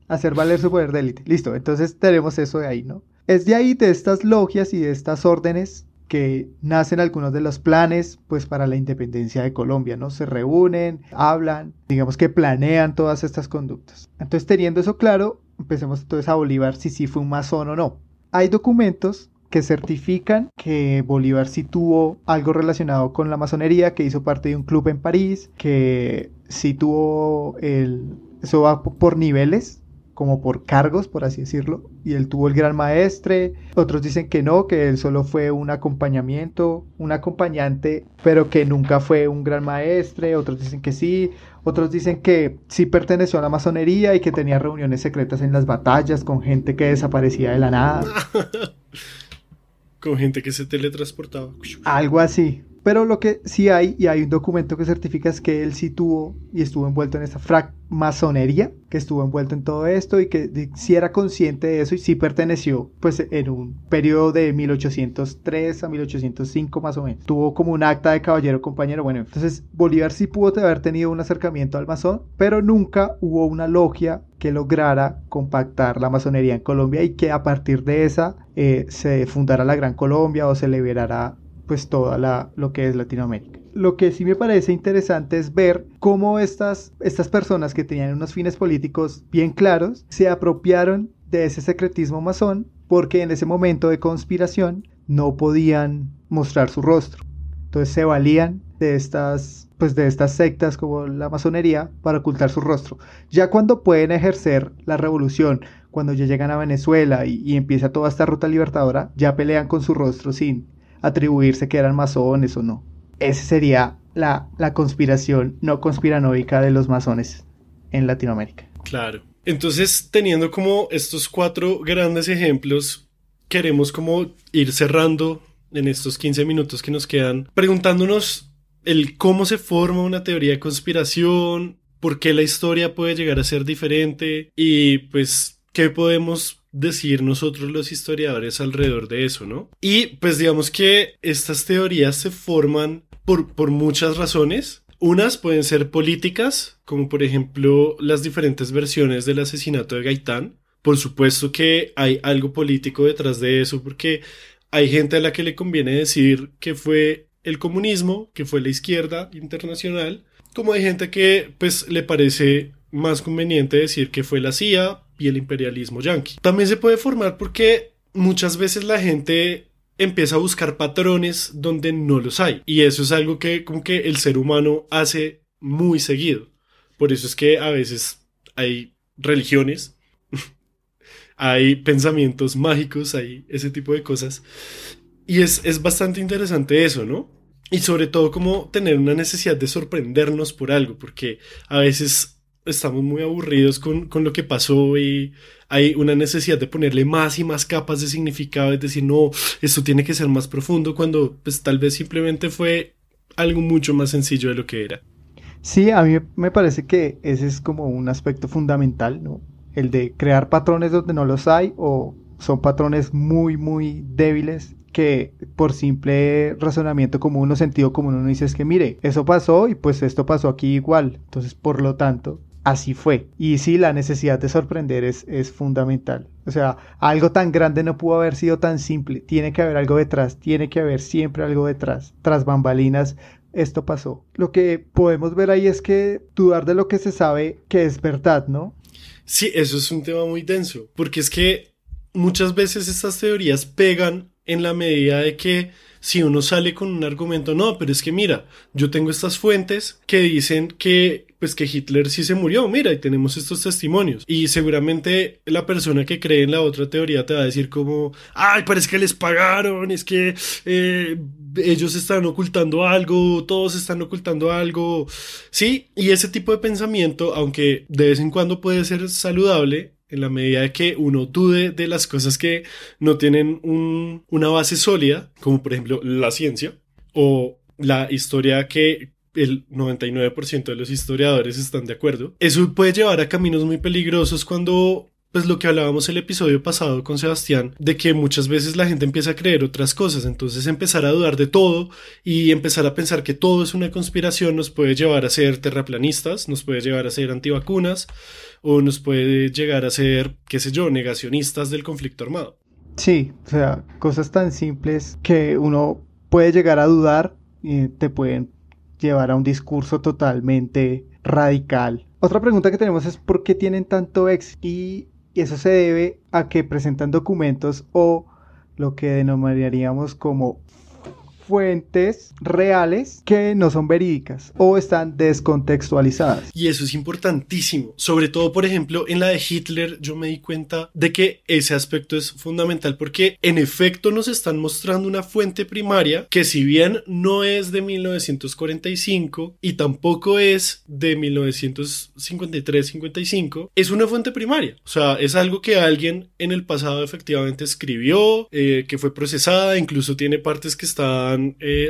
hacer valer su poder de élite. Listo, entonces tenemos eso de ahí, ¿no? Es de ahí, de estas logias y de estas órdenes, que nacen algunos de los planes pues para la independencia de Colombia, ¿no? Se reúnen, hablan, digamos que planean todas estas conductas. Entonces, teniendo eso claro, empecemos entonces a Bolívar si sí fue un masón o no. Hay documentos que certifican que Bolívar sí tuvo algo relacionado con la masonería, que hizo parte de un club en París, que sí tuvo eso va por niveles, como por cargos, por así decirlo, y él tuvo el gran maestre. Otros dicen que no, que él solo fue un acompañamiento, un acompañante, pero que nunca fue un gran maestre. Otros dicen que sí. Otros dicen que sí perteneció a la masonería y que tenía reuniones secretas en las batallas con gente que desaparecía de la nada. Con gente que se teletransportaba. Algo así. Pero lo que sí hay, y hay un documento que certifica, es que él sí tuvo y estuvo envuelto en esta francmasonería, que estuvo envuelto en todo esto y que sí era consciente de eso y sí perteneció pues en un periodo de 1803 a 1805 más o menos. Tuvo como un acta de caballero compañero. Bueno, entonces Bolívar sí pudo haber tenido un acercamiento al masón, pero nunca hubo una logia que lograra compactar la masonería en Colombia y que a partir de esa se fundara la Gran Colombia o se liberara pues toda lo que es Latinoamérica. Lo que sí me parece interesante es ver cómo estas personas que tenían unos fines políticos bien claros se apropiaron de ese secretismo masón, porque en ese momento de conspiración no podían mostrar su rostro. Entonces se valían de estas sectas como la masonería para ocultar su rostro. Ya cuando pueden ejercer la revolución, cuando ya llegan a Venezuela y empieza toda esta ruta libertadora, ya pelean con su rostro sin atribuirse que eran masones o no. Esa sería la conspiración no conspiranoica de los masones en Latinoamérica. Claro. Entonces, teniendo como estos 4 grandes ejemplos, queremos como ir cerrando en estos 15 minutos que nos quedan, preguntándonos el cómo se forma una teoría de conspiración, por qué la historia puede llegar a ser diferente y pues qué podemos decir nosotros los historiadores alrededor de eso, ¿no? Y pues digamos que estas teorías se forman por muchas razones. Unas pueden ser políticas, como por ejemplo las diferentes versiones del asesinato de Gaitán. Por supuesto que hay algo político detrás de eso, porque hay gente a la que le conviene decir que fue el comunismo, que fue la izquierda internacional, como hay gente que pues le parece más conveniente decir que fue la CIA y el imperialismo yanqui. También se puede formar porque muchas veces la gente empieza a buscar patrones donde no los hay, y eso es algo que como que el ser humano hace muy seguido. Por eso es que a veces hay religiones, hay pensamientos mágicos, hay ese tipo de cosas, y es bastante interesante eso, ¿no? Y sobre todo como tener una necesidad de sorprendernos por algo, porque a veces estamos muy aburridos con lo que pasó y hay una necesidad de ponerle más y más capas de significado, es decir, no, esto tiene que ser más profundo, cuando pues tal vez simplemente fue algo mucho más sencillo de lo que era. Sí, a mí me parece que ese es como un aspecto fundamental, ¿no? El de crear patrones donde no los hay, o son patrones muy, muy débiles que por simple razonamiento común o sentido común uno dice es que mire, eso pasó y pues esto pasó aquí igual, entonces por lo tanto así fue. Y sí, la necesidad de sorprender es fundamental. O sea, algo tan grande no pudo haber sido tan simple, tiene que haber algo detrás, tiene que haber siempre algo detrás, tras bambalinas. Esto pasó. Lo que podemos ver ahí es que dudar de lo que se sabe que es verdad, ¿no? Sí, eso es un tema muy denso, porque es que muchas veces estas teorías pegan en la medida de que si uno sale con un argumento, no, pero es que mira, yo tengo estas fuentes que dicen que pues que Hitler sí se murió, mira, y tenemos estos testimonios. Y seguramente la persona que cree en la otra teoría te va a decir como, ay, pero es que les pagaron, es que ellos están ocultando algo, todos están ocultando algo. Sí, y ese tipo de pensamiento, aunque de vez en cuando puede ser saludable, en la medida de que uno dude de las cosas que no tienen una base sólida, como por ejemplo la ciencia, o la historia que el 99% de los historiadores están de acuerdo. Eso puede llevar a caminos muy peligrosos cuando, pues lo que hablábamos el episodio pasado con Sebastián, de que muchas veces la gente empieza a creer otras cosas, entonces empezar a dudar de todo y empezar a pensar que todo es una conspiración nos puede llevar a ser terraplanistas, nos puede llevar a ser antivacunas, o nos puede llegar a ser, qué sé yo, negacionistas del conflicto armado. Sí, o sea, cosas tan simples que uno puede llegar a dudar y te pueden llevar a un discurso totalmente radical. Otra pregunta que tenemos es ¿por qué tienen tanto éxito? Y eso se debe a que presentan documentos o lo que denominaríamos como fuentes reales que no son verídicas o están descontextualizadas. Y eso es importantísimo. Sobre todo, por ejemplo, en la de Hitler yo me di cuenta de que ese aspecto es fundamental porque en efecto nos están mostrando una fuente primaria que si bien no es de 1945 y tampoco es de 1953-55, es una fuente primaria. O sea, es algo que alguien en el pasado efectivamente escribió, que fue procesada, incluso tiene partes que están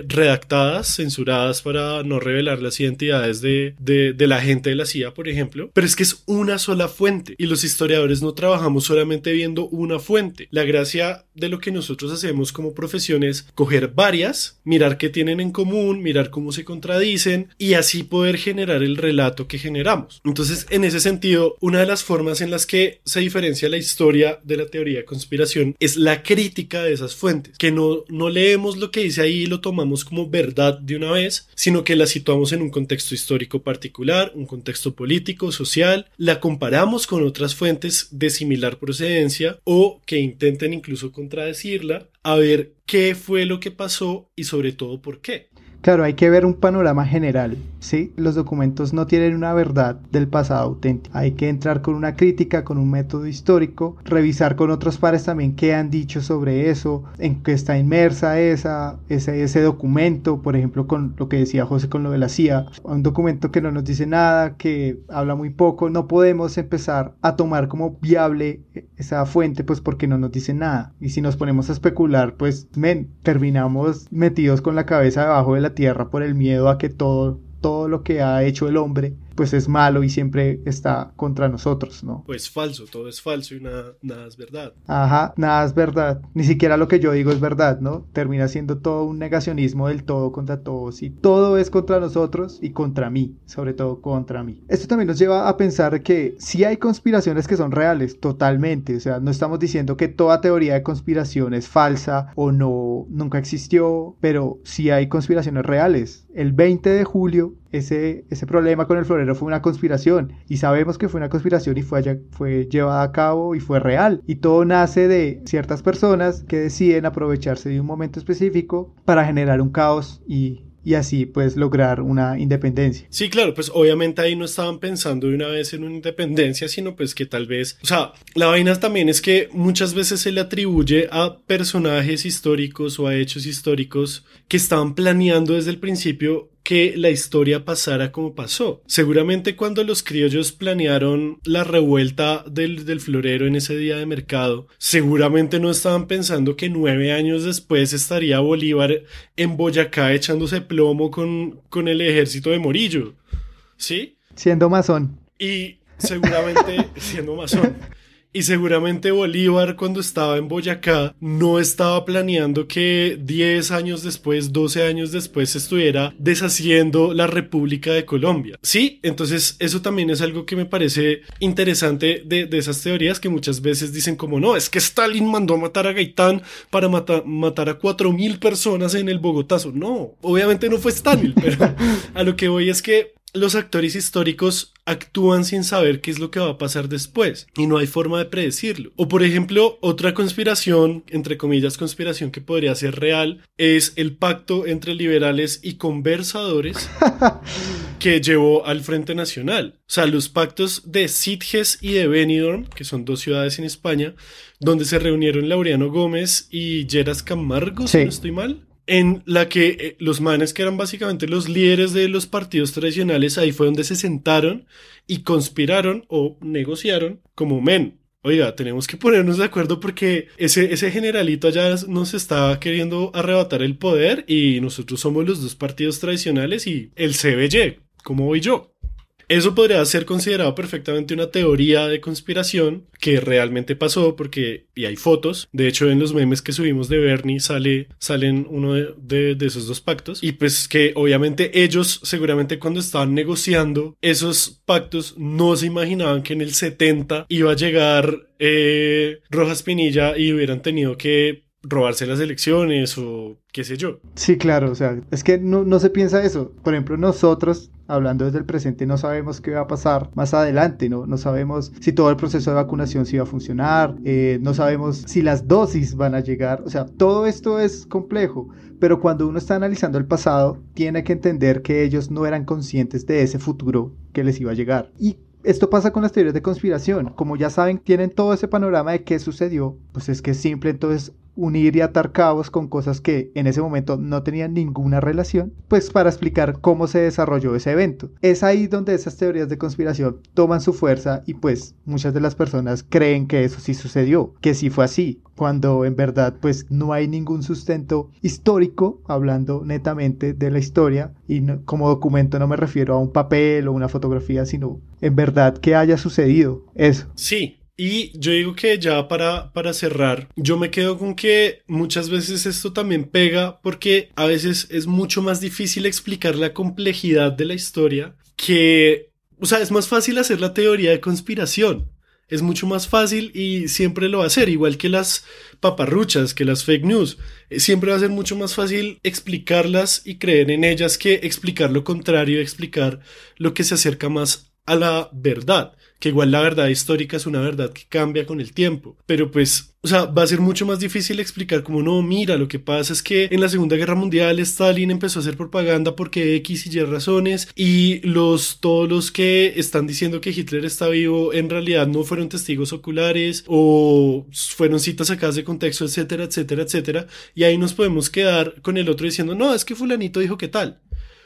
redactadas, censuradas para no revelar las identidades de la gente de la CIA, por ejemplo, pero es que es una sola fuente y los historiadores no trabajamos solamente viendo una fuente. La gracia de lo que nosotros hacemos como profesión es coger varias, mirar qué tienen en común, mirar cómo se contradicen y así poder generar el relato que generamos. Entonces, en ese sentido, una de las formas en las que se diferencia la historia de la teoría de conspiración es la crítica de esas fuentes, que no leemos lo que dice ahí y lo tomamos como verdad de una vez, sino que la situamos en un contexto histórico particular, un contexto político, social, la comparamos con otras fuentes de similar procedencia o que intenten incluso contradecirla, a ver qué fue lo que pasó y sobre todo por qué. Claro, hay que ver un panorama general, ¿sí? Los documentos no tienen una verdad del pasado auténtico. Hay que entrar con una crítica, con un método histórico, revisar con otros pares también qué han dicho sobre eso, en qué está inmersa ese documento, por ejemplo, con lo que decía José con lo de la CIA, un documento que no nos dice nada, que habla muy poco, no podemos empezar a tomar como viable esa fuente, pues porque no nos dice nada. Y si nos ponemos a especular, pues terminamos metidos con la cabeza debajo de la tierra por el miedo a que todo lo que ha hecho el hombre pues es malo y siempre está contra nosotros, ¿no? Pues falso, todo es falso y nada es verdad. Ajá, nada es verdad, ni siquiera lo que yo digo es verdad, ¿no? Termina siendo todo un negacionismo del todo contra todos y todo es contra nosotros y contra mí, sobre todo contra mí. Esto también nos lleva a pensar que sí hay conspiraciones que son reales, totalmente, o sea, no estamos diciendo que toda teoría de conspiración es falsa o no, nunca existió, pero sí hay conspiraciones reales. El 20 de julio ese problema con el florero fue una conspiración y sabemos que fue una conspiración y fue llevada a cabo y fue real y todo nace de ciertas personas que deciden aprovecharse de un momento específico para generar un caos y así pues lograr una independencia. Sí, claro, pues obviamente ahí no estaban pensando de una vez en una independencia, sino pues que tal vez, o sea, la vaina también es que muchas veces se le atribuye a personajes históricos o a hechos históricos que estaban planeando desde el principio que la historia pasara como pasó. Seguramente cuando los criollos planearon la revuelta del florero en ese día de mercado, seguramente no estaban pensando que 9 años después estaría Bolívar en Boyacá echándose plomo con el ejército de Morillo, ¿sí? Siendo masón. Y seguramente siendo masón. Y seguramente Bolívar cuando estaba en Boyacá no estaba planeando que 10 años después, 12 años después se estuviera deshaciendo la República de Colombia. Sí, entonces eso también es algo que me parece interesante de esas teorías que muchas veces dicen como no, es que Stalin mandó a matar a Gaitán para matar a 4.000 personas en el Bogotazo. No, obviamente no fue Stalin, pero a lo que voy es que los actores históricos actúan sin saber qué es lo que va a pasar después y no hay forma de predecirlo. O por ejemplo, otra conspiración, entre comillas conspiración que podría ser real, es el pacto entre liberales y conversadores que llevó al Frente Nacional. O sea, los pactos de Sitges y de Benidorm, que son 2 ciudades en España, donde se reunieron Laureano Gómez y Lleras Camargo, si no estoy mal. En la que los manes que eran básicamente los líderes de los partidos tradicionales, ahí fue donde se sentaron y conspiraron o negociaron como oiga, tenemos que ponernos de acuerdo porque ese generalito allá nos está queriendo arrebatar el poder y nosotros somos los 2 partidos tradicionales y el CBY, ¿cómo voy yo? Eso podría ser considerado perfectamente una teoría de conspiración que realmente pasó y hay fotos. De hecho, en los memes que subimos de Bernie salen uno de esos 2 pactos. Y pues que obviamente ellos seguramente cuando estaban negociando esos pactos no se imaginaban que en el 70 iba a llegar Rojas Pinilla y hubieran tenido que robarse las elecciones o qué sé yo. Sí, claro, o sea, es que no se piensa eso. Por ejemplo, nosotros, hablando desde el presente, no sabemos qué va a pasar más adelante, no sabemos si todo el proceso de vacunación sí va a funcionar, no sabemos si las dosis van a llegar, o sea, todo esto es complejo, pero cuando uno está analizando el pasado, tiene que entender que ellos no eran conscientes de ese futuro que les iba a llegar. Y esto pasa con las teorías de conspiración. Como ya saben, tienen todo ese panorama de qué sucedió, pues es que es simple entonces unir y atar cabos con cosas que en ese momento no tenían ninguna relación, pues para explicar cómo se desarrolló ese evento. Es ahí donde esas teorías de conspiración toman su fuerza y pues muchas de las personas creen que eso sí sucedió, que sí fue así, cuando en verdad pues no hay ningún sustento histórico, hablando netamente de la historia, y no, como documento no me refiero a un papel o una fotografía, sino en verdad que haya sucedido eso. Sí. Y yo digo que ya para cerrar, yo me quedo con que muchas veces esto también pega porque a veces es mucho más difícil explicar la complejidad de la historia que, o sea, es más fácil hacer la teoría de conspiración. Es mucho más fácil y siempre lo va a ser, igual que las paparruchas, que las fake news. Siempre va a ser mucho más fácil explicarlas y creer en ellas que explicar lo contrario, explicar lo que se acerca más a la verdad. Que igual la verdad histórica es una verdad que cambia con el tiempo, pero pues, o sea, va a ser mucho más difícil explicar como no, mira, lo que pasa es que en la Segunda Guerra Mundial Stalin empezó a hacer propaganda porque X y Y razones y todos los que están diciendo que Hitler está vivo en realidad no fueron testigos oculares o fueron citas sacadas de contexto, etcétera, etcétera, etcétera, y ahí nos podemos quedar con el otro diciendo, no, es que fulanito dijo qué tal.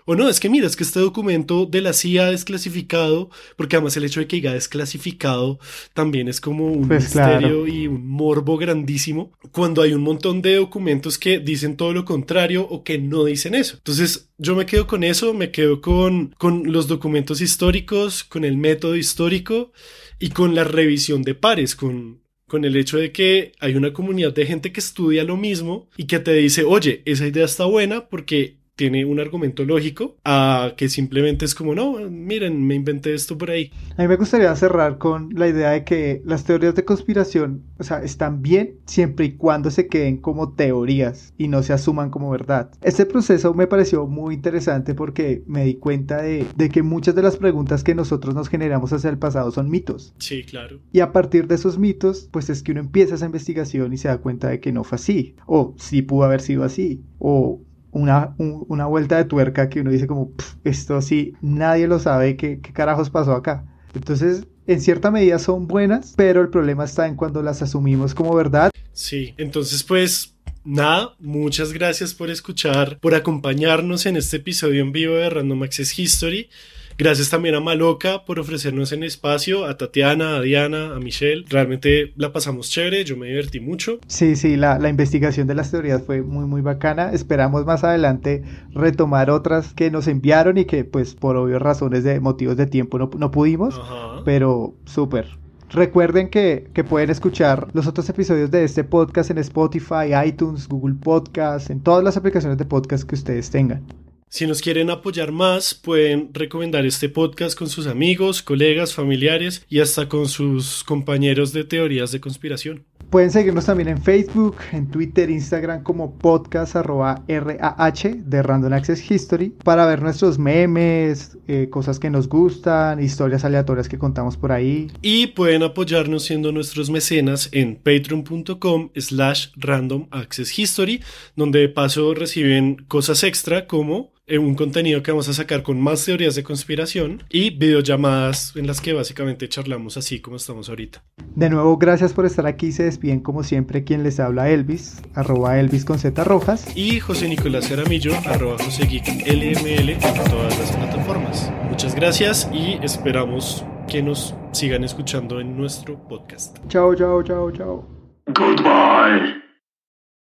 O no, es que mira, es que este documento de la CIA desclasificado, porque además el hecho de que diga desclasificado también es como un Pues misterio claro. y un morbo grandísimo, cuando hay un montón de documentos que dicen todo lo contrario o que no dicen eso. Entonces yo me quedo con eso, me quedo con los documentos históricos, con el método histórico y con la revisión de pares, con el hecho de que hay una comunidad de gente que estudia lo mismo y que te dice, oye, esa idea está buena porque tiene un argumento lógico, a que simplemente es como, no, miren, me inventé esto por ahí. A mí me gustaría cerrar con la idea de que las teorías de conspiración, o sea, están bien siempre y cuando se queden como teorías y no se asuman como verdad. Este proceso me pareció muy interesante porque me di cuenta de que muchas de las preguntas que nosotros nos generamos hacia el pasado son mitos. Sí, claro. Y a partir de esos mitos, pues es que uno empieza esa investigación y se da cuenta de que no fue así, o sí pudo haber sido así, o una vuelta de tuerca que uno dice como, esto sí, nadie lo sabe, ¿qué carajos pasó acá? Entonces, en cierta medida son buenas, pero el problema está en cuando las asumimos como verdad. Sí, entonces pues nada, muchas gracias por escuchar, por acompañarnos en este episodio en vivo de Random Access History. Gracias también a Maloca por ofrecernos el espacio, a Tatiana, a Diana, a Michelle. Realmente la pasamos chévere, yo me divertí mucho. Sí, la investigación de las teorías fue muy, muy bacana. Esperamos más adelante retomar otras que nos enviaron y que pues por obvias razones de motivos de tiempo no pudimos, Ajá. pero súper. Recuerden que pueden escuchar los otros episodios de este podcast en Spotify, iTunes, Google Podcast, en todas las aplicaciones de podcast que ustedes tengan. Si nos quieren apoyar más, pueden recomendar este podcast con sus amigos, colegas, familiares y hasta con sus compañeros de teorías de conspiración. Pueden seguirnos también en Facebook, en Twitter, Instagram como podcast@RAH de Random Access History para ver nuestros memes, cosas que nos gustan, historias aleatorias que contamos por ahí. Y pueden apoyarnos siendo nuestros mecenas en patreon.com/Random Access History, donde de paso reciben cosas extra como un contenido que vamos a sacar con más teorías de conspiración y videollamadas en las que básicamente charlamos así como estamos ahorita. De nuevo, gracias por estar aquí. Se despiden como siempre quien les habla Elvis, @Elvis con Z Rojas. Y José Nicolás Jaramillo, @JoséGeekLML en todas las plataformas. Muchas gracias y esperamos que nos sigan escuchando en nuestro podcast. Chao, chao, chao, chao. Goodbye.